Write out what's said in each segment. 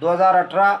2018,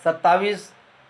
27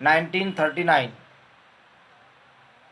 1939।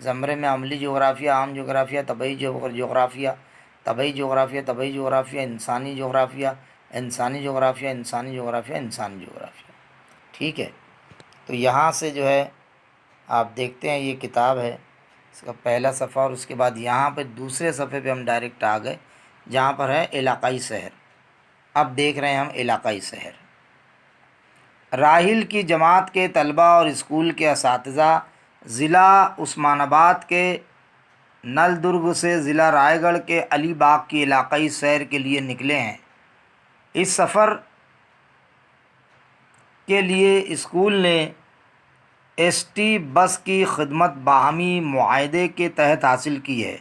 زمرے میں عملی جغرافیہ، عام جغرافیہ، طبعی جغرافیہ، طبعی جغرافیہ، طبعی جغرافیہ، انسانی جغرافیہ، انسانی جغرافیہ، انسانی جغرافیہ، انسانی جغرافیہ. ٹھیک ہے. تو یہاں سے جو ہے آپ دیکھتے ہیں یہ کتاب ہے، اس کا پہلا صفحہ، اور اس کے بعد یہاں پہ دوسرے صفحے پہ ہم ڈائریکٹ آ گئے جہاں پر ہے علاقائی شہر. اب دیکھ رہے ہیں ہم علاقائی شہر. راحل کی جماعت کے طلبہ اور اسکول کے اساتذہ ضلع عثمان آباد کے نلدرگ سے ضلع رائے گڑھ کے علی باغ کی علاقائی سیر کے لیے نکلے ہیں. اس سفر کے لیے اسکول نے ایس ٹی بس کی خدمت باہمی معاہدے کے تحت حاصل کی ہے.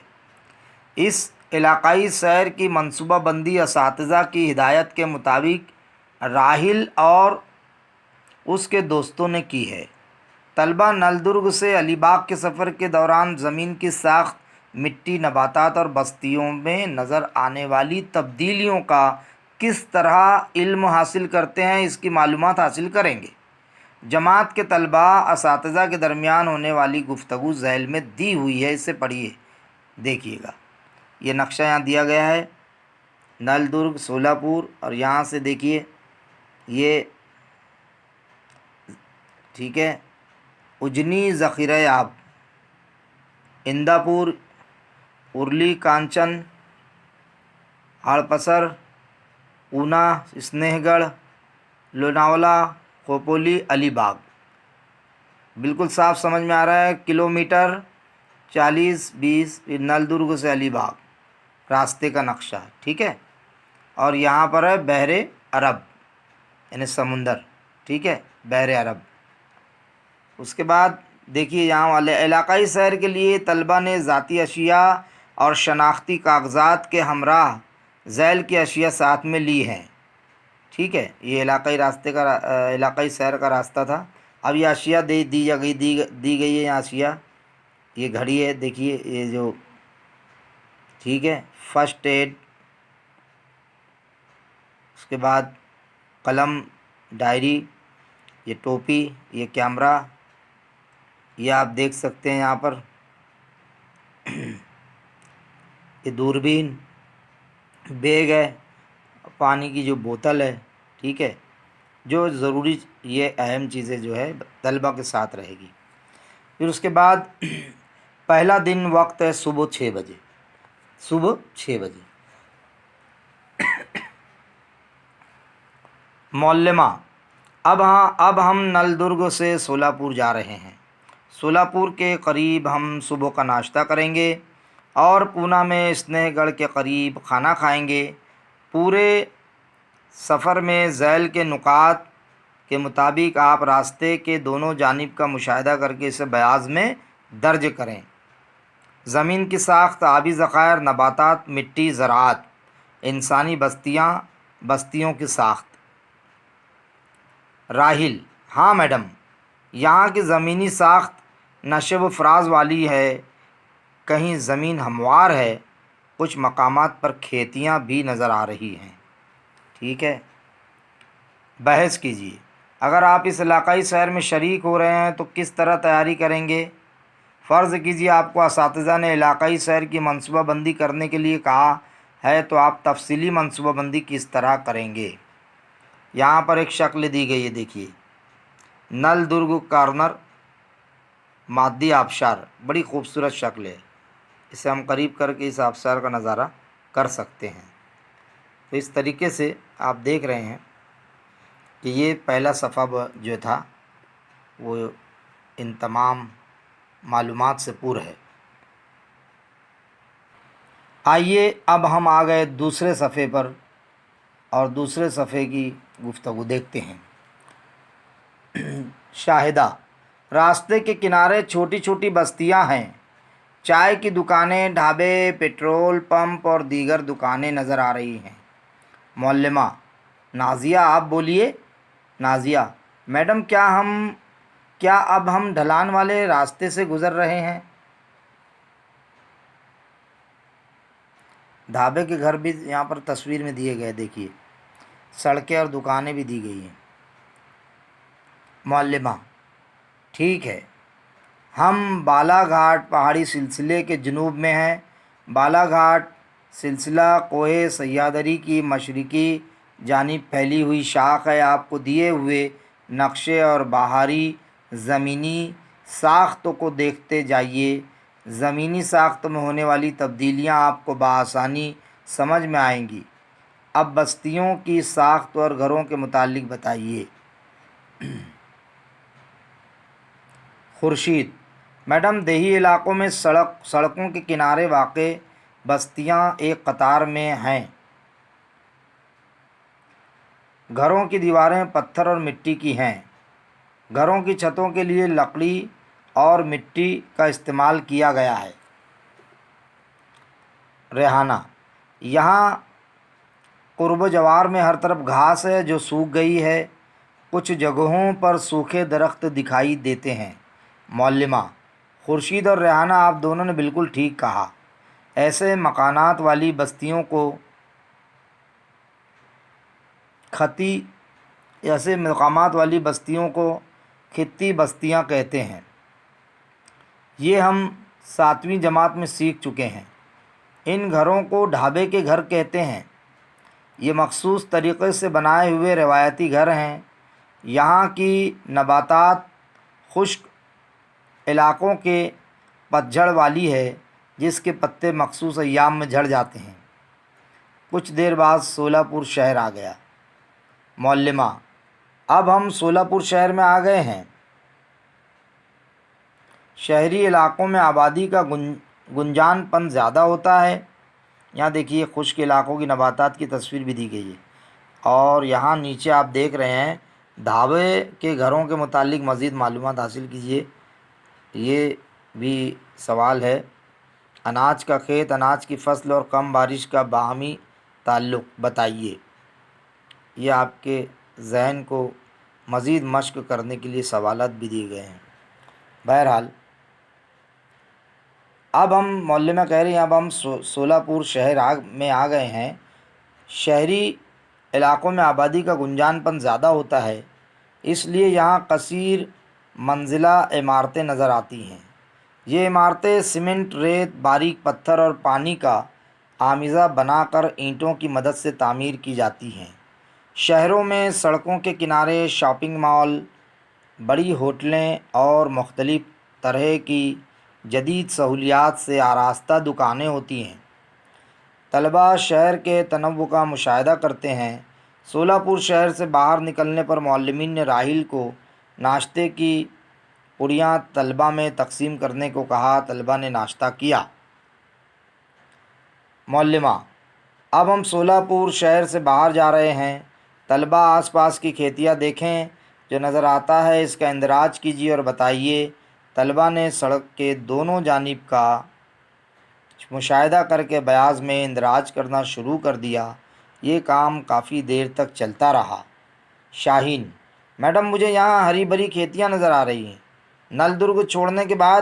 اس علاقائی سیر کی منصوبہ بندی اساتذہ کی ہدایت کے مطابق راحل اور اس کے دوستوں نے کی ہے. طلبہ نلدرگ سے علی باغ کے سفر کے دوران زمین کی ساخت، مٹی، نباتات اور بستیوں میں نظر آنے والی تبدیلیوں کا کس طرح علم حاصل کرتے ہیں، اس کی معلومات حاصل کریں گے. جماعت کے طلبہ اساتذہ کے درمیان ہونے والی گفتگو ذیل میں دی ہوئی ہے، اسے پڑھیے، دیکھیے گا. یہ نقشہ یہاں دیا گیا ہے، نلدرگ، سولاپور، اور یہاں سے دیکھیے یہ ٹھیک ہے اجنی ذخیرہ آب، انداپور، ارلی کانچن، ہڑپسر، پونا، اسنیہ گڑھ، لوناولا، کھوپولی، علی باغ. بالکل صاف سمجھ میں آ رہا ہے. کلومیٹر 40-20 نلدرگ سے علی باغ راستے کا نقشہ ہے. ٹھیک ہے. اور یہاں پر ہے بحر عرب یعنی سمندر. ٹھیک ہے، بحر عرب. اس کے بعد دیکھیے یہاں والے علاقائی سیر کے لیے طلبہ نے ذاتی اشیاء اور شناختی کاغذات کے ہمراہ ذیل کی اشیاء ساتھ میں لی ہیں. ٹھیک ہے، یہ علاقائی سیر کا راستہ تھا. اب یہ اشیاء دی گئی ہے. یہ اشیاء، یہ گھڑی ہے، دیکھیے یہ جو ٹھیک ہے فرسٹ ایڈ. اس کے بعد قلم، ڈائری، یہ ٹوپی، یہ کیمرہ، یہ آپ دیکھ سکتے ہیں یہاں پر یہ دوربین، بیگ ہے، پانی کی جو بوتل ہے. ٹھیک ہے، جو ضروری، یہ اہم چیزیں جو ہے طلبہ کے ساتھ رہے گی. پھر اس کے بعد پہلا دن، وقت ہے صبح 6 بجے. صبح 6 بجے. معلمہ، اب ہم نلدرگ سے سولاپور جا رہے ہیں. سولاپور کے قریب ہم صبح کا ناشتہ کریں گے اور پونا میں اسنیہ گڑھ کے قریب کھانا کھائیں گے. پورے سفر میں ذیل کے نکات کے مطابق آپ راستے کے دونوں جانب کا مشاہدہ کر کے اسے بیاض میں درج کریں. زمین کی ساخت، آبی ذخائر، نباتات، مٹی، زراعت، انسانی بستیوں کی ساخت. راحل: ہاں میڈم، یہاں کی زمینی ساخت نشو و فراز والی ہے. کہیں زمین ہموار ہے، کچھ مقامات پر کھیتیاں بھی نظر آ رہی ہیں. ٹھیک ہے. بحث کیجیے. اگر آپ اس علاقائی سیر میں شریک ہو رہے ہیں تو کس طرح تیاری کریں گے؟ فرض کیجیے آپ کو اساتذہ نے علاقائی سیر کی منصوبہ بندی کرنے کے لیے کہا ہے تو آپ تفصیلی منصوبہ بندی کس طرح کریں گے؟ یہاں پر ایک شکل دی گئی ہے، دیکھیے، نلدرگ کارنر، مادی آبشار. بڑی خوبصورت شکل ہے، اسے ہم قریب کر کے اس آبشار کا نظارہ کر سکتے ہیں. تو اس طریقے سے آپ دیکھ رہے ہیں کہ یہ پہلا صفحہ جو تھا وہ ان تمام معلومات سے پور ہے. آئیے اب ہم آ گئے دوسرے صفحے پر اور دوسرے صفحے کی گفتگو دیکھتے ہیں. شاہدہ: راستے کے کنارے چھوٹی چھوٹی بستیاں ہیں. چائے کی دکانیں، ڈھابے، پیٹرول پمپ اور دیگر دکانیں نظر آ رہی ہیں. معلمہ: نازیہ آپ بولیے. نازیہ: میڈم، کیا اب ہم ڈھلان والے راستے سے گزر رہے ہیں؟ ڈھابے کے گھر بھی یہاں پر تصویر میں دیے گئے، دیکھیے، سڑکیں اور دکانیں بھی دی گئی ہیں. معلمہ: ٹھیک ہے، ہم بالا گھاٹ پہاڑی سلسلے کے جنوب میں ہیں۔ بالا گھاٹ سلسلہ کوہ سہیادری کی مشرقی جانب پھیلی ہوئی شاخ ہے۔ آپ کو دیے ہوئے نقشے اور باہری زمینی ساخت کو دیکھتے جائیے۔ زمینی ساخت میں ہونے والی تبدیلیاں آپ کو بآسانی سمجھ میں آئیں گی۔ اب بستیوں کی ساخت اور گھروں کے متعلق بتائیے۔ خورشید: میڈم، دیہی علاقوں میں سڑکوں کے کنارے واقع بستیاں ایک قطار میں ہیں۔ گھروں کی دیواریں پتھر اور مٹی کی ہیں۔ گھروں کی چھتوں کے لیے لکڑی اور مٹی کا استعمال کیا گیا ہے۔ ریحانہ: یہاں قرب و جوار میں ہر طرف گھاس ہے جو سوکھ گئی ہے۔ کچھ جگہوں پر سوکھے درخت دکھائی دیتے ہیں۔ معلمہ: خورشید اور ریحانہ، آپ دونوں نے بالکل ٹھیک کہا۔ ایسے مکانات والی بستیوں کو خطی بستیاں کہتے ہیں۔ یہ ہم 7ویں جماعت میں سیکھ چکے ہیں۔ ان گھروں کو ڈھابے کے گھر کہتے ہیں۔ یہ مخصوص طریقے سے بنائے ہوئے روایتی گھر ہیں۔ یہاں کی نباتات خشک علاقوں کے پتجھڑ والی ہے، جس کے پتے مخصوص ایام میں جھڑ جاتے ہیں۔ کچھ دیر بعد سولہ پور شہر آ گیا۔ معلمہ: اب ہم سولہ پور شہر میں آ گئے ہیں۔ شہری علاقوں میں آبادی کا گنجان پن زیادہ ہوتا ہے۔ یہاں دیکھیے خشک علاقوں کی نباتات کی تصویر بھی دی گئی ہے، اور یہاں نیچے آپ دیکھ رہے ہیں ڈھابے کے گھروں کے متعلق مزید معلومات حاصل کیجیے۔ یہ بھی سوال ہے۔ اناج کا کھیت، اناج کی فصل اور کم بارش کا باہمی تعلق بتائیے۔ یہ آپ کے ذہن کو مزید مشق کرنے کے لیے سوالات بھی دیے گئے ہیں۔ بہرحال اب ہم معلمہ کہہ رہی ہیں اب ہم سولہ پور شہر میں آ گئے ہیں۔ شہری علاقوں میں آبادی کا گنجان پن زیادہ ہوتا ہے، اس لیے یہاں کثیر منزلہ عمارتیں نظر آتی ہیں۔ یہ عمارتیں سیمنٹ، ریت، باریک پتھر اور پانی کا آمیزہ بنا کر اینٹوں کی مدد سے تعمیر کی جاتی ہیں۔ شہروں میں سڑکوں کے کنارے شاپنگ مال، بڑی ہوٹلیں اور مختلف طرح کی جدید سہولیات سے آراستہ دکانیں ہوتی ہیں۔ طلباء شہر کے تنوع کا مشاہدہ کرتے ہیں۔ سولہ پور شہر سے باہر نکلنے پر معلمین نے راحیل کو ناشتے کی پڑیاں طلباء میں تقسیم کرنے کو کہا۔ طلباء نے ناشتہ کیا۔ معلمہ: اب ہم سولہ پور شہر سے باہر جا رہے ہیں۔ طلباء آس پاس کی کھیتیاں دیکھیں، جو نظر آتا ہے اس کا اندراج کیجیے اور بتائیے۔ طلباء نے سڑک کے دونوں جانب کا مشاہدہ کر کے بیاض میں اندراج کرنا شروع کر دیا۔ یہ کام کافی دیر تک چلتا رہا۔ شاہین: میڈم، مجھے یہاں ہری بھری کھیتیاں نظر آ رہی ہیں۔ نل درگ چھوڑنے کے بعد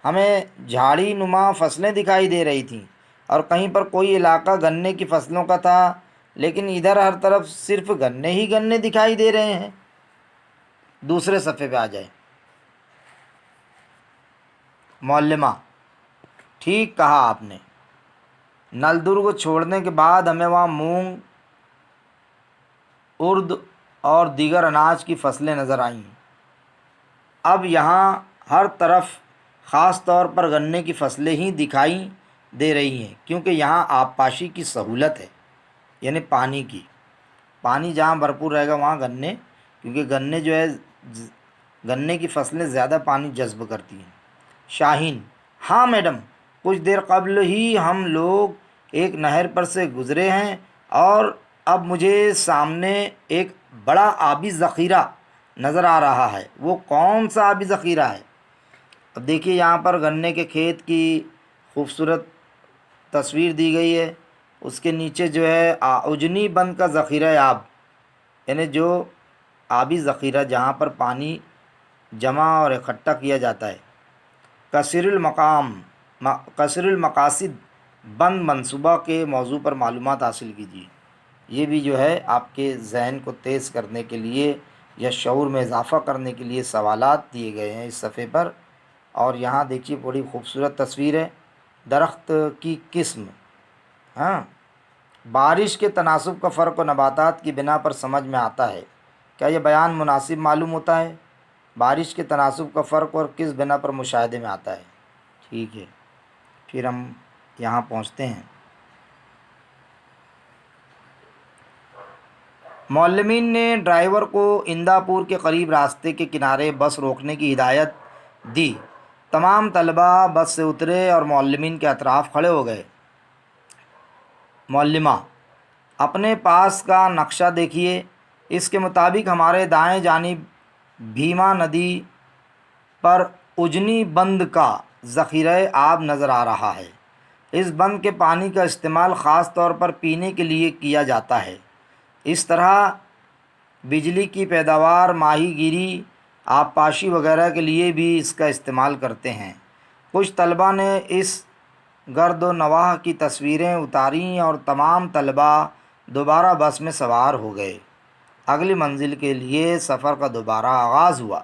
ہمیں جھاڑی نما فصلیں دکھائی دے رہی تھیں، اور کہیں پر کوئی علاقہ گنے کی فصلوں کا تھا، لیکن ادھر ہر طرف صرف گنے ہی گنے دکھائی دے رہے ہیں۔ دوسرے صفحے پہ آ جائیں۔ معلمہ: ٹھیک کہا آپ نے۔ نل درگ چھوڑنے کے بعد ہمیں وہاں مونگ، ارد اور دیگر اناج کی فصلیں نظر آئیں۔ اب یہاں ہر طرف خاص طور پر گنے کی فصلیں ہی دکھائی دے رہی ہیں، کیونکہ یہاں آبپاشی کی سہولت ہے، یعنی پانی کی۔ پانی جہاں بھرپور رہے گا وہاں گنے، کیونکہ گنے جو ہے گنے کی فصلیں زیادہ پانی جذب کرتی ہیں۔ شاہین: ہاں میڈم، کچھ دیر قبل ہی ہم لوگ ایک نہر پر سے گزرے ہیں، اور اب مجھے سامنے ایک بڑا آبی ذخیرہ نظر آ رہا ہے۔ وہ کون سا آبی ذخیرہ ہے؟ اب دیکھیے یہاں پر گنے کے کھیت کی خوبصورت تصویر دی گئی ہے۔ اس کے نیچے جو ہے اجنی بند کا ذخیرہ آب، یعنی جو آبی ذخیرہ جہاں پر پانی جمع اور اکٹھا کیا جاتا ہے۔ کثیر المقاصد بند منصوبہ کے موضوع پر معلومات حاصل کیجیے۔ یہ بھی جو ہے آپ کے ذہن کو تیز کرنے کے لیے یا شعور میں اضافہ کرنے کے لیے سوالات دیے گئے ہیں اس صفحے پر، اور یہاں دیکھیے بڑی خوبصورت تصویر ہے درخت کی قسم. ہاں، بارش کے تناسب کا فرق و نباتات کی بنا پر سمجھ میں آتا ہے. کیا یہ بیان مناسب معلوم ہوتا ہے؟ بارش کے تناسب کا فرق اور کس بنا پر مشاہدے میں آتا ہے؟ ٹھیک ہے، پھر ہم یہاں پہنچتے ہیں. معلمین نے ڈرائیور کو اندھا پور کے قریب راستے کے کنارے بس روکنے کی ہدایت دی. تمام طلبہ بس سے اترے اور معلمین کے اطراف کھڑے ہو گئے. معلمہ: اپنے پاس کا نقشہ دیکھیے. اس کے مطابق ہمارے دائیں جانب بھیما ندی پر اجنی بند کا ذخیرہ آب نظر آ رہا ہے. اس بند کے پانی کا استعمال خاص طور پر پینے کے لیے کیا جاتا ہے. اس طرح بجلی کی پیداوار، ماہی گیری، آبپاشی وغیرہ کے لیے بھی اس کا استعمال کرتے ہیں. کچھ طلبہ نے اس گرد و نواح کی تصویریں اتاریں اور تمام طلبہ دوبارہ بس میں سوار ہو گئے. اگلی منزل کے لیے سفر کا دوبارہ آغاز ہوا.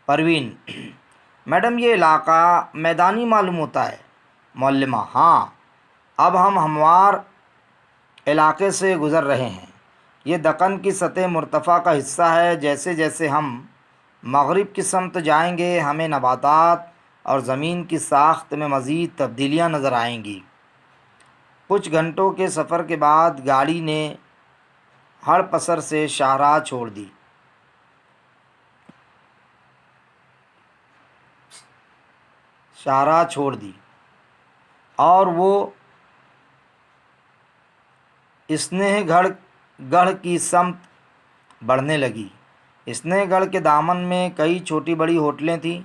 پروین: میڈم، یہ علاقہ میدانی معلوم ہوتا ہے. معلمہ: ہاں، اب ہم ہموار علاقے سے گزر رہے ہیں. یہ دکن کی سطح مرتفع کا حصہ ہے. جیسے جیسے ہم مغرب کی سمت جائیں گے ہمیں نباتات اور زمین کی ساخت میں مزید تبدیلیاں نظر آئیں گی. کچھ گھنٹوں کے سفر کے بعد گاڑی نے ہڑ پسر سے شاہراہ چھوڑ دی اور وہ اسنیہ گڑھ کی سمت بڑھنے لگی. اسنیہ گڑھ کے دامن میں کئی چھوٹی بڑی ہوٹلیں تھیں.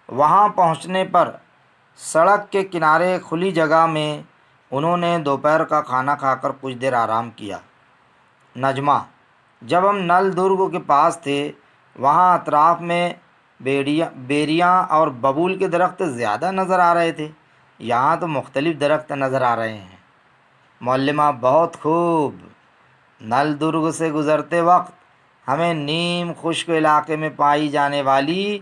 وہاں پہنچنے پر سڑک کے کنارے کھلی جگہ میں انہوں نے دوپہر کا کھانا کھا کر کچھ دیر آرام کیا. نجمہ: جب ہم نل درگ کے پاس تھے وہاں اطراف میں بیریاں اور ببول کے درخت زیادہ نظر آ رہے تھے. یہاں تو مختلف درخت نظر آ رہے ہیں. معلمہ: بہت خوب. نل درگ سے گزرتے وقت ہمیں نیم خشک علاقے میں پائی جانے والی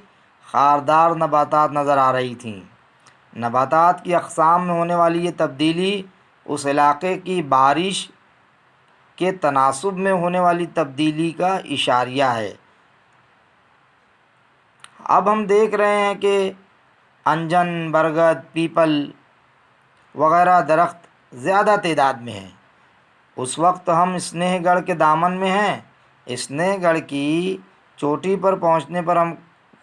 خاردار نباتات نظر آ رہی تھیں. نباتات کی اقسام میں ہونے والی یہ تبدیلی اس علاقے کی بارش کے تناسب میں ہونے والی تبدیلی کا اشاریہ ہے. اب ہم دیکھ رہے ہیں کہ انجن، برگد، پیپل وغیرہ درخت زیادہ تعداد میں ہیں. اس وقت ہم اسنیہ گڑھ کے دامن میں ہیں. اسنیہ گڑھ کی چوٹی پر پہنچنے پر ہم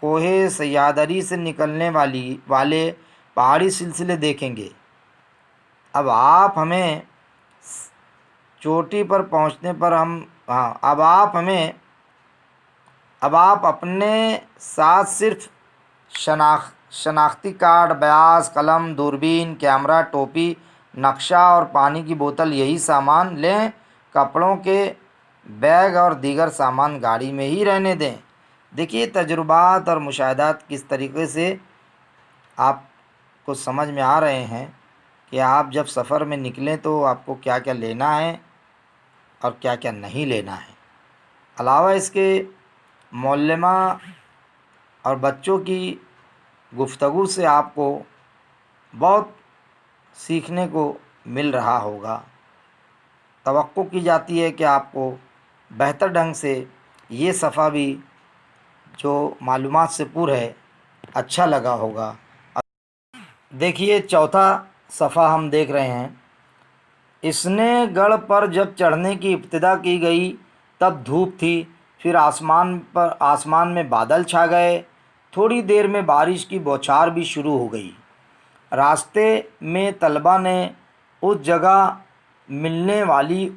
کوہ سیادری سے نکلنے والے پہاڑی سلسلے دیکھیں گے. اب آپ اپنے ساتھ صرف شناختی کارڈ، بیاض، قلم، دوربین، کیمرہ، ٹوپی، نقشہ اور پانی کی بوتل یہی سامان لیں. کپڑوں کے بیگ اور دیگر سامان گاڑی میں ہی رہنے دیں. دیکھیے تجربات اور مشاہدات کس طریقے سے آپ کو سمجھ میں آ رہے ہیں کہ آپ جب سفر میں نکلیں تو آپ کو کیا کیا لینا ہے اور کیا کیا نہیں لینا ہے. علاوہ اس کے معلمہ اور بچوں کی گفتگو سے آپ کو بہت سیکھنے کو مل رہا ہوگا. توقع کی جاتی ہے کہ آپ کو بہتر ڈھنگ سے یہ صفحہ بھی جو معلومات سے پر ہے اچھا لگا ہوگا. دیکھیے چوتھا صفحہ ہم دیکھ رہے ہیں. اسنیہ گڑھ پر جب چڑھنے کی ابتدا کی گئی تب دھوپ تھی. پھر آسمان میں بادل چھا گئے. تھوڑی دیر میں بارش کی بوچھار بھی شروع ہو گئی. راستے میں طلبہ نے اس جگہ ملنے والی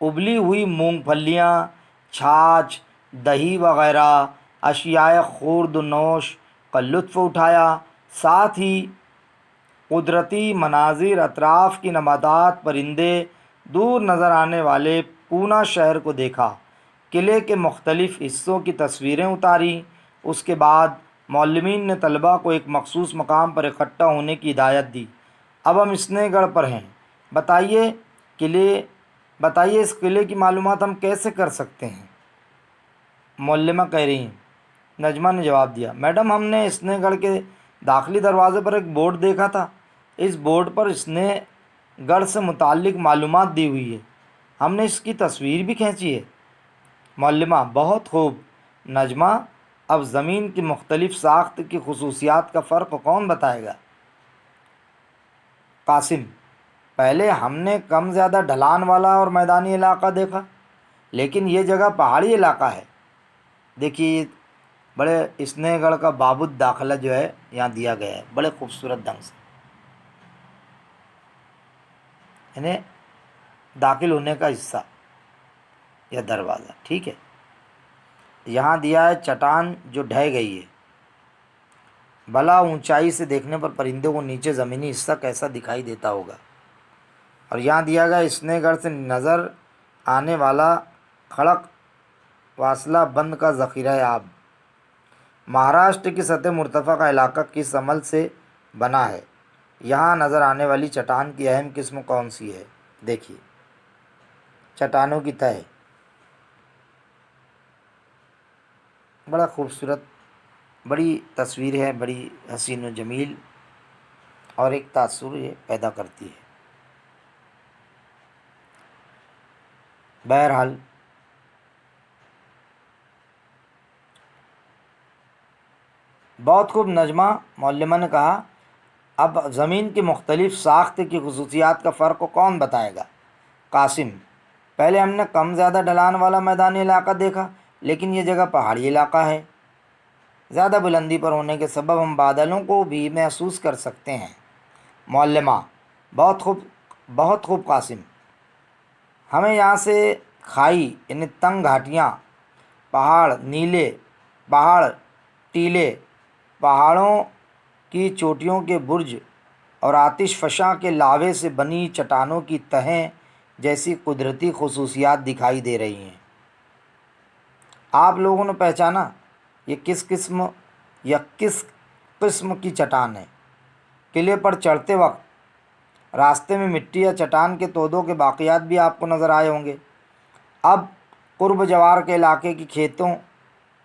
ابلی ہوئی مونگ پھلیاں، چھاچھ، دہی وغیرہ اشیائے خورد و نوش کا لطف اٹھایا. ساتھ ہی قدرتی مناظر، اطراف کی نباتات، پرندے، دور نظر آنے والے پونا شہر کو دیکھا. قلعے کے مختلف حصوں کی تصویریں اتاریں. اس کے بعد معلمین نے طلبہ کو ایک مخصوص مقام پر اکٹھا ہونے کی ہدایت دی. اب ہم اسنیہ گڑھ پر ہیں. بتائیے اس قلعے کی معلومات ہم کیسے کر سکتے ہیں؟ معلمہ کہہ رہی ہیں نجمہ نے جواب دیا، میڈم ہم نے اسنے گڑھ کے داخلی دروازے پر ایک بورڈ دیکھا تھا، اس بورڈ پر اسنے گڑھ سے متعلق معلومات دی ہوئی ہے، ہم نے اس کی تصویر بھی کھینچی ہے۔ معلمہ: بہت خوب نجمہ، اب زمین کی مختلف ساخت کی خصوصیات کا فرق کون بتائے گا؟ قاسم: پہلے ہم نے کم زیادہ ڈھلان والا اور میدانی علاقہ دیکھا، لیکن یہ جگہ پہاڑی علاقہ ہے۔ دیکھیے بڑے اسنے گڑھ کا باب الداخلہ جو ہے یہاں دیا گیا ہے بڑے خوبصورت ڈھنگ سے، یعنی داخل ہونے کا حصہ یا دروازہ، ٹھیک ہے۔ یہاں دیا ہے چٹان جو ڈھہ گئی ہے، بھلا اونچائی سے دیکھنے پر پرندوں کو نیچے زمینی حصہ کیسا دکھائی دیتا ہوگا۔ اور یہاں دیا گیا اسنے گڑھ سے نظر آنے والا کھڑک واصلہ بند کا ذخیرہ آب۔ مہاراشٹر کی سطح مرتفع کا علاقہ کس عمل سے بنا ہے؟ یہاں نظر آنے والی چٹان کی اہم قسم کون سی ہے؟ دیکھیے چٹانوں کی تہ، بڑا خوبصورت بڑی تصویر ہے، بڑی حسین و جمیل اور ایک تاثر یہ پیدا کرتی ہے۔ بہرحال بہت خوب نجمہ، معلمہ نے کہا، اب زمین کی مختلف ساخت کی خصوصیات کا فرق کون بتائے گا؟ قاسم: پہلے ہم نے کم زیادہ ڈھلان والا میدانی علاقہ دیکھا، لیکن یہ جگہ پہاڑی علاقہ ہے، زیادہ بلندی پر ہونے کے سبب ہم بادلوں کو بھی محسوس کر سکتے ہیں۔ معلمہ: بہت خوب قاسم، ہمیں یہاں سے کھائی یعنی تنگ گھاٹیاں، پہاڑ نیلے، پہاڑ ٹیلے، پہاڑوں کی چوٹیوں کے برج اور آتش فشاں کے لاوے سے بنی چٹانوں کی تہیں جیسی قدرتی خصوصیات دکھائی دے رہی ہیں۔ آپ لوگوں نے پہچانا یہ کس قسم کی چٹان ہے؟ قلعے پر چڑھتے وقت راستے میں مٹی یا چٹان کے تودوں کے باقیات بھی آپ کو نظر آئے ہوں گے۔ اب قرب جوار کے علاقے کی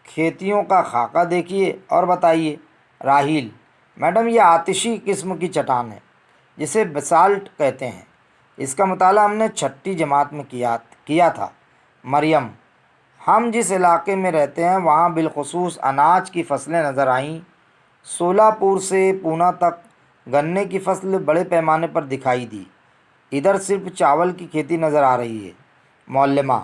کھیتیوں کا خاکہ دیکھیے اور بتائیے۔ راحیل: میڈم یہ آتشی قسم کی چٹان ہے جسے بسالٹ کہتے ہیں، اس کا مطالعہ ہم نے چھٹی جماعت میں کیا تھا۔ مریم: ہم جس علاقے میں رہتے ہیں وہاں بالخصوص اناج کی فصلیں نظر آئیں، سولہ پور سے پونا تک گنے کی فصل بڑے پیمانے پر دکھائی دی، ادھر صرف چاول کی کھیتی نظر آ رہی ہے۔ معلمہ: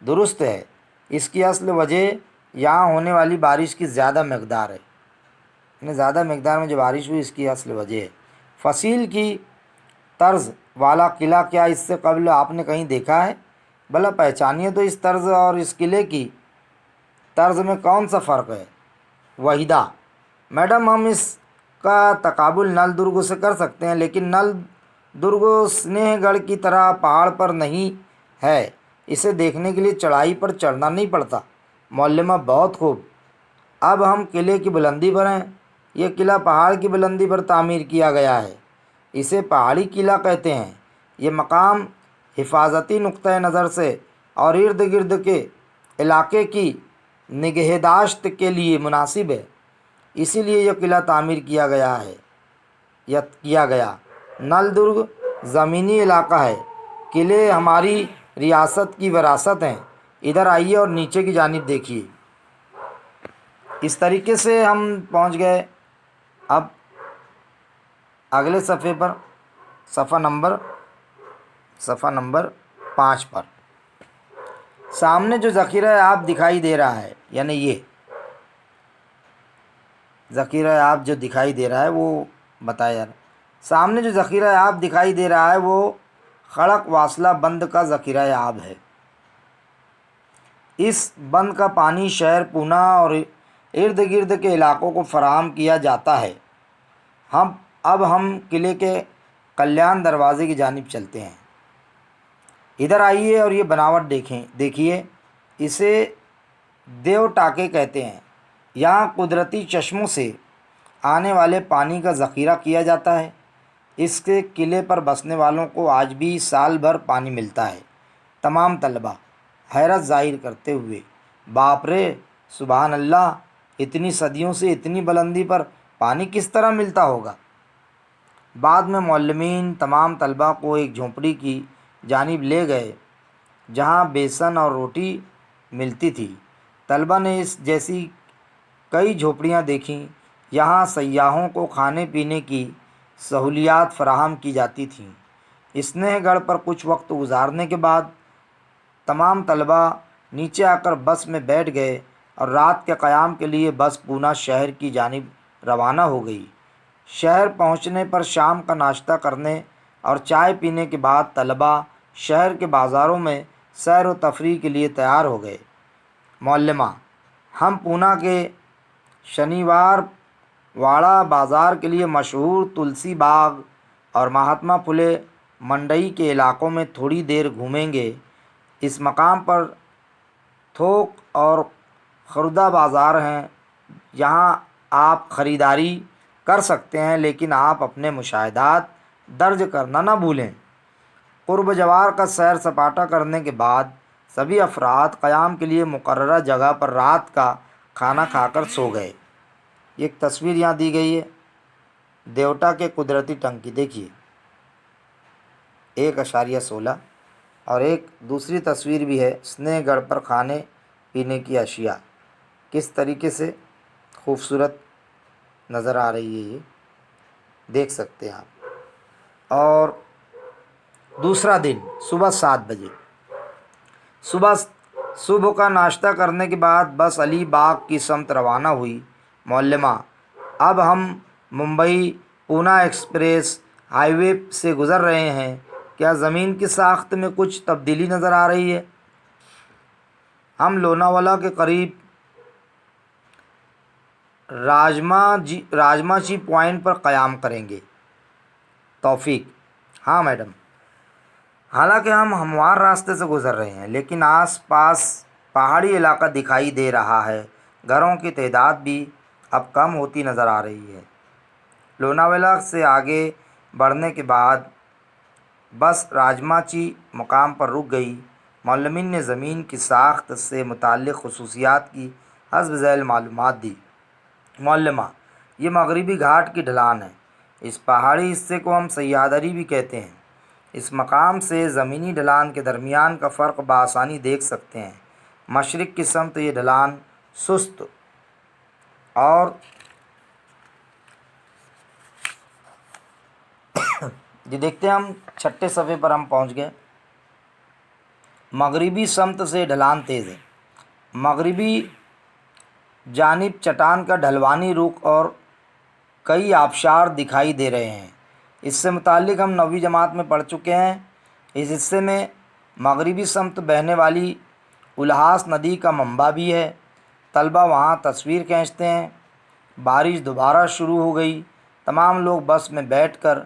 درست ہے، اس کی اصل وجہ یہاں ہونے والی بارش کی زیادہ مقدار ہے، یعنی زیادہ مقدار میں جو بارش ہوئی اس کی اصل وجہ ہے۔ فصیل کی طرز والا قلعہ کیا اس سے قبل آپ نے کہیں دیکھا ہے؟ بھلا پہچانیے تو اس طرز اور اس قلعے کی طرز میں کون سا فرق ہے؟ وحیدہ: میڈم ہم اس کا تقابل نل درگ سے کر سکتے ہیں، لیکن نل درگ اسنے گڑھ کی طرح پہاڑ پر نہیں ہے، اسے دیکھنے کے لیے چڑھائی پر چڑھنا نہیں پڑتا۔ معلمہ: بہت خوب، اب ہم قلعے کی بلندی پر ہیں، یہ قلعہ پہاڑ کی بلندی پر تعمیر کیا گیا ہے، اسے پہاڑی قلعہ کہتے ہیں۔ یہ مقام حفاظتی نقطہ نظر سے اور ارد گرد کے علاقے کی نگہداشت کے لیے مناسب ہے، اسی لیے یہ قلعہ تعمیر کیا گیا۔ نل درگ زمینی علاقہ ہے، قلعے ہماری ریاست کی وراثت ہیں، ادھر آئیے اور نیچے کی جانب دیکھیے۔ اس طریقے سے ہم پہنچ گئے اب اگلے صفحے پر، صفحہ نمبر 5 پر۔ سامنے جو ذخیرہ آب دکھائی دے رہا ہے، یعنی یہ ذخیرہ آب جو دکھائی دے رہا ہے وہ بتایا جا رہا ہے۔ سامنے جو ذخیرہ آب دکھائی دے رہا ہے وہ کھڑک واصلہ بند کا ذخیرہ آب ہے۔ اس بند کا پانی شہر پونا اور ارد گرد کے علاقوں کو فراہم کیا جاتا ہے۔ اب ہم قلعے کے کلیان دروازے کی جانب چلتے ہیں۔ ادھر آئیے اور یہ بناوٹ دیکھیے، اسے دیو ٹاکے کہتے ہیں۔ یہاں قدرتی چشموں سے آنے والے پانی کا ذخیرہ کیا جاتا ہے۔ اس کے قلعے پر بسنے والوں کو آج بھی سال بھر پانی ملتا ہے۔ تمام طلبہ حیرت ظاہر کرتے ہوئے: باپ رے، سبحان اللہ، اتنی صدیوں سے اتنی بلندی پر پانی کس طرح ملتا ہوگا؟ بعد میں معلمین تمام طلباء کو ایک جھونپڑی کی جانب لے گئے جہاں بیسن اور روٹی ملتی تھی۔ طلباء نے اس جیسی کئی جھونپڑیاں دیکھیں۔ یہاں سیاحوں کو کھانے پینے کی سہولیات فراہم کی جاتی تھیں۔ اسنیہ گڑھ پر کچھ وقت گزارنے کے بعد تمام طلباء نیچے آ کر بس میں بیٹھ گئے اور رات کے قیام کے لیے بس پونا شہر کی جانب روانہ ہو گئی۔ شہر پہنچنے پر شام کا ناشتہ کرنے اور چائے پینے کے بعد طلباء شہر کے بازاروں میں سیر و تفریح کے لیے تیار ہو گئے۔ معلمہ: ہم پونا کے شنیوار واڑہ بازار کے لیے مشہور تلسی باغ اور مہاتما پھلے منڈئی کے علاقوں میں تھوڑی دیر گھومیں گے۔ اس مقام پر تھوک اور خوردہ بازار ہیں، یہاں آپ خریداری کر سکتے ہیں، لیکن آپ اپنے مشاہدات درج کرنا نہ بھولیں۔ قرب جوار کا سیر سپاٹا کرنے کے بعد سبھی افراد قیام کے لیے مقررہ جگہ پر رات کا کھانا کھا کر سو گئے۔ ایک تصویر یہاں دی گئی ہے دیوٹا کے قدرتی ٹنکی، دیکھیے 1.16، اور ایک دوسری تصویر بھی ہے اسنیہ گڑھ پر کھانے پینے کی اشیاء، کس طریقے سے خوبصورت نظر آ رہی ہے، یہ دیکھ سکتے ہیں آپ۔ اور دوسرا دن صبح 7 بجے صبح کا ناشتہ کرنے کے بعد بس علی باغ کی سمت روانہ ہوئی۔ معلمہ: اب ہم ممبئی پونا ایکسپریس ہائی وے سے گزر رہے ہیں، کیا زمین کی ساخت میں کچھ تبدیلی نظر آ رہی ہے؟ ہم لوناوالا کے قریب راجماچی پوائنٹ پر قیام کریں گے۔ توفیق: ہاں میڈم، حالانکہ ہم ہموار راستے سے گزر رہے ہیں لیکن آس پاس پہاڑی علاقہ دکھائی دے رہا ہے، گھروں کی تعداد بھی اب کم ہوتی نظر آ رہی ہے۔ لوناوالا سے آگے بڑھنے کے بعد بس راجماچی مقام پر رک گئی۔ معلمین نے زمین کی ساخت سے متعلق خصوصیات کی حسب ذیل معلومات دی۔ معلمہ: یہ مغربی گھاٹ کی ڈھلان ہے، اس پہاڑی حصے کو ہم سیادری بھی کہتے ہیں۔ اس مقام سے زمینی ڈھلان کے درمیان کا فرق بآسانی دیکھ سکتے ہیں۔ مشرق کی سمت یہ ڈھلان سست اور یہ دیکھتے ہیں ہم 6 صفحے پر ہم پہنچ گئے۔ مغربی سمت سے ڈھلان تیز ہے، مغربی جانب چٹان کا ڈھلوانی رخ اور کئی آبشار دکھائی دے رہے ہیں۔ اس سے متعلق ہم 9ویں جماعت میں پڑھ چکے ہیں۔ اس حصے میں مغربی سمت بہنے والی الہاس ندی کا منبع بھی ہے۔ طلباء وہاں تصویر کھینچتے ہیں۔ بارش دوبارہ شروع ہو گئی، تمام لوگ بس میں بیٹھ کر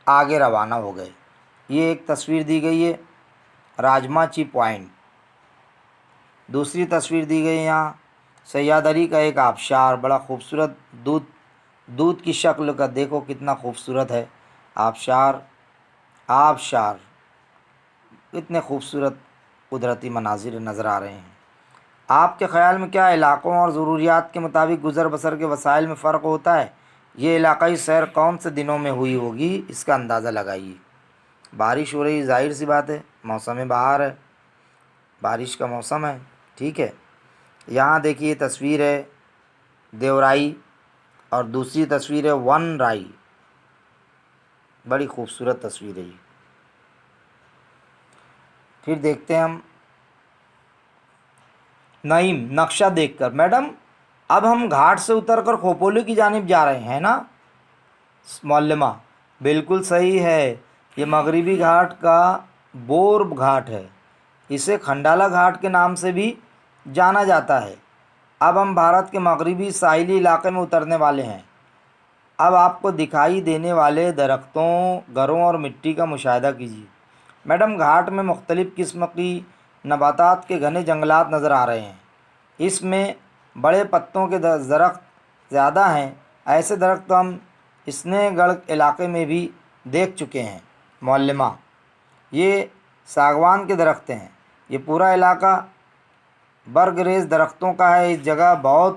آگے روانہ ہو گئے۔ یہ ایک تصویر دی گئی ہے راجماچی پوائنٹ، دوسری تصویر دی گئی ہے یہاں سیادری کا ایک آبشار، بڑا خوبصورت دودھ کی شکل کا، دیکھو کتنا خوبصورت ہے آبشار اتنے خوبصورت قدرتی مناظر نظر آ رہے ہیں۔ آپ کے خیال میں کیا علاقوں اور ضروریات کے مطابق گزر بسر کے وسائل میں فرق ہوتا ہے؟ یہ علاقائی سیر کون سے دنوں میں ہوئی ہوگی، اس کا اندازہ لگائیے۔ بارش ہو رہی، ظاہر سی بات ہے، موسم بہار ہے، بارش کا موسم ہے، ٹھیک ہے۔ یہاں دیکھیے تصویر ہے دیورائی اور دوسری تصویر ہے ون رائی، بڑی خوبصورت تصویر ہے یہ۔ پھر دیکھتے ہیں ہم نعیم نقشہ دیکھ کر، میڈم اب ہم گھاٹ سے اتر کر کھوپولی کی جانب جا رہے ہیں نا؟ معلمہ: بالکل صحیح ہے، یہ مغربی گھاٹ کا بور گھاٹ ہے، اسے کھنڈالا گھاٹ کے نام سے بھی جانا جاتا ہے۔ اب ہم بھارت کے مغربی ساحلی علاقے میں اترنے والے ہیں۔ اب آپ کو دکھائی دینے والے درختوں، گھروں اور مٹی کا مشاہدہ کیجیے۔ میڈم گھاٹ میں مختلف قسم کی نباتات کے گھنے جنگلات نظر آ رہے ہیں، اس میں بڑے پتوں کے درخت زیادہ ہیں، ایسے درخت تو ہم اسنیہ گڑھ علاقے میں بھی دیکھ چکے ہیں۔ معلمہ: یہ ساگوان کے درخت ہیں، یہ پورا علاقہ برگ ریز درختوں کا ہے، اس جگہ بہت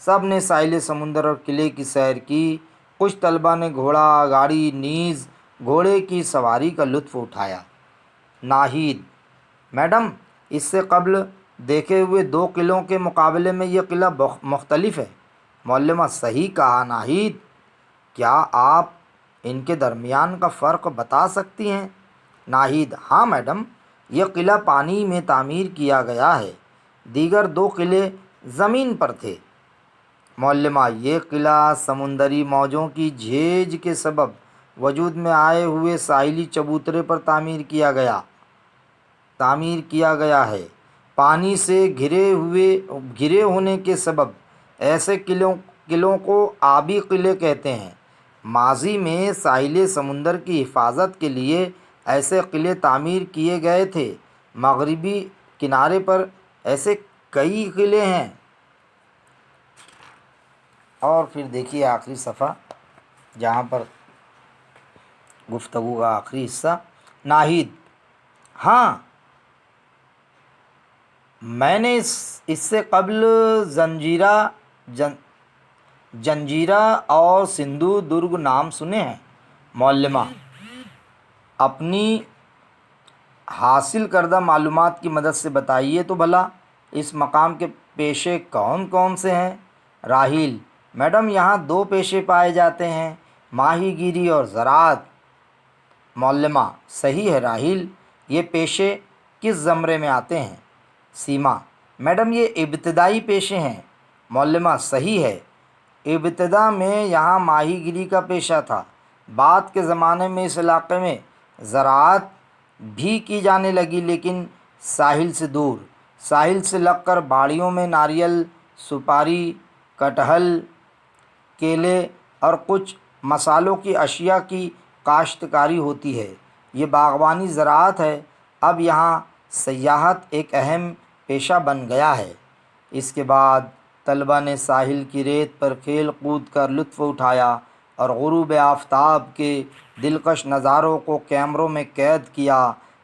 سب نے ساحل سمندر اور قلعے کی سیر کی۔ کچھ طلبہ نے گھوڑا گاڑی نیز گھوڑے کی سواری کا لطف اٹھایا۔ ناہید: میڈم، اس سے قبل دیکھے ہوئے 2 قلعوں کے مقابلے میں یہ قلعہ مختلف ہے۔ معلمہ: صحیح کہا ناہید، کیا آپ ان کے درمیان کا فرق بتا سکتی ہیں؟ ناہید: ہاں میڈم، یہ قلعہ پانی میں تعمیر کیا گیا ہے، دیگر 2 قلعے زمین پر تھے۔ معلمہ: یہ قلعہ سمندری موجوں کی جھیج کے سبب وجود میں آئے ہوئے ساحلی چبوترے پر تعمیر کیا گیا ہے۔ پانی سے گھرے ہونے کے سبب ایسے قلعوں کو آبی قلعے کہتے ہیں۔ ماضی میں ساحل سمندر کی حفاظت کے لیے ایسے قلعے تعمیر کیے گئے تھے۔ مغربی کنارے پر ایسے کئی قلعے ہیں۔ اور پھر دیکھیے آخری صفحہ، جہاں پر گفتگو کا آخری حصہ۔ ناہید: ہاں، میں نے اس سے قبل جنجیرہ اور سندھو درگ نام سنے ہیں۔ معلمہ: اپنی حاصل کردہ معلومات کی مدد سے بتائیے تو بھلا، اس مقام کے پیشے کون کون سے ہیں؟ راحیل: میڈم، یہاں 2 پیشے پائے جاتے ہیں، ماہی گیری اور زراعت۔ معلمہ: صحیح ہے راحیل، یہ پیشے کس زمرے میں آتے ہیں؟ سیما: میڈم، یہ ابتدائی پیشے ہیں۔ معلمہ: صحیح ہے، ابتدا میں یہاں ماہی گیری کا پیشہ تھا، بعد کے زمانے میں اس علاقے میں زراعت بھی کی جانے لگی، لیکن ساحل سے دور، ساحل سے لگ کر باڑیوں میں ناریل، سپاری، کٹہل، کیلے اور کچھ مصالحوں کی اشیاء کی کاشتکاری ہوتی ہے۔ یہ باغبانی زراعت ہے۔ اب یہاں سیاحت ایک اہم پیشہ بن گیا ہے۔ اس کے بعد طلبہ نے ساحل کی ریت پر کھیل کود کر لطف اٹھایا اور غروب آفتاب کے دلکش نظاروں کو کیمروں میں قید کیا۔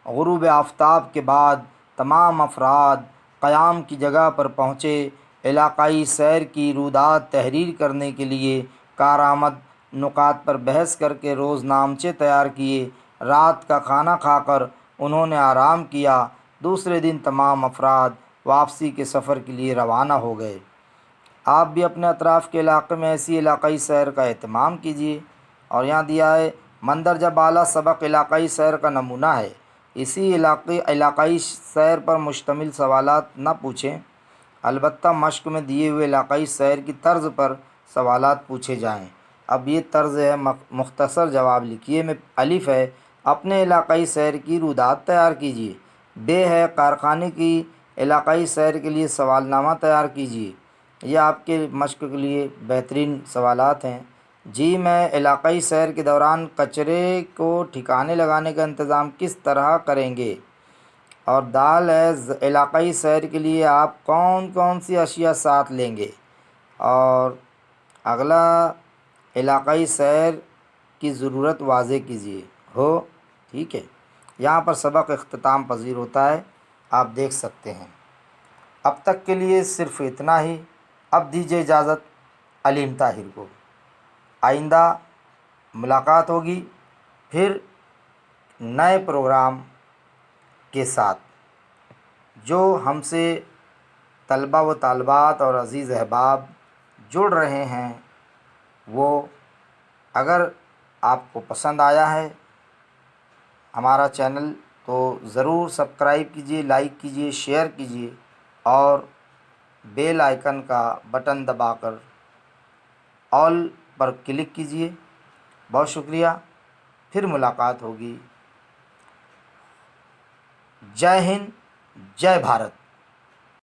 غروب آفتاب کے بعد تمام افراد قیام کی جگہ پر پہنچے۔ علاقائی سیر کی رویداد تحریر کرنے کے لیے کارآمد نکات پر بحث کر کے روزنامچے تیار کیے۔ رات کا کھانا کھا کر انہوں نے آرام کیا۔ دوسرے دن تمام افراد واپسی کے سفر کے لیے روانہ ہو گئے۔ آپ بھی اپنے اطراف کے علاقے میں ایسی علاقائی سیر کا اہتمام کیجیے۔ اور یہاں دیا ہے مندرجہ بالا سبق علاقائی سیر کا نمونہ ہے۔ اسی علاقائی سیر پر مشتمل سوالات نہ پوچھیں، البتہ مشق میں دیے ہوئے علاقائی سیر کی طرز پر سوالات پوچھے جائیں۔ اب یہ طرز ہے، مختصر جواب لکھیے۔ میں الف ہے، اپنے علاقائی سیر کی رویداد تیار کیجیے۔ بے ہے، کارخانے کی علاقائی سیر کے لیے سوال نامہ تیار کیجیے۔ یہ آپ کے مشق کے لیے بہترین سوالات ہیں۔ جیم ہے، علاقائی سیر کے دوران کچرے کو ٹھکانے لگانے کا انتظام کس طرح کریں گے؟ اور دال ہے، علاقائی سیر کے لیے آپ کون کون سی اشیاء ساتھ لیں گے؟ اور اگلا، علاقائی سیر کی ضرورت واضح کیجیے۔ ٹھیک ہے، یہاں پر سبق اختتام پذیر ہوتا ہے، آپ دیکھ سکتے ہیں۔ اب تک کے لیے صرف اتنا ہی۔ اب دیجیے اجازت علیم طاہر کو۔ آئندہ ملاقات ہوگی پھر نئے پروگرام کے ساتھ۔ جو ہم سے طلبہ و طالبات اور عزیز احباب جڑ رہے ہیں، وہ اگر آپ کو پسند آیا ہے ہمارا چینل تو ضرور سبسکرائب کیجیے، لائک کیجیے، شیئر کیجیے اور بیل آئیکن کا بٹن دبا کر آل پر کلک کیجیے۔ بہت شکریہ، پھر ملاقات ہوگی۔ جے ہند، جے بھارت۔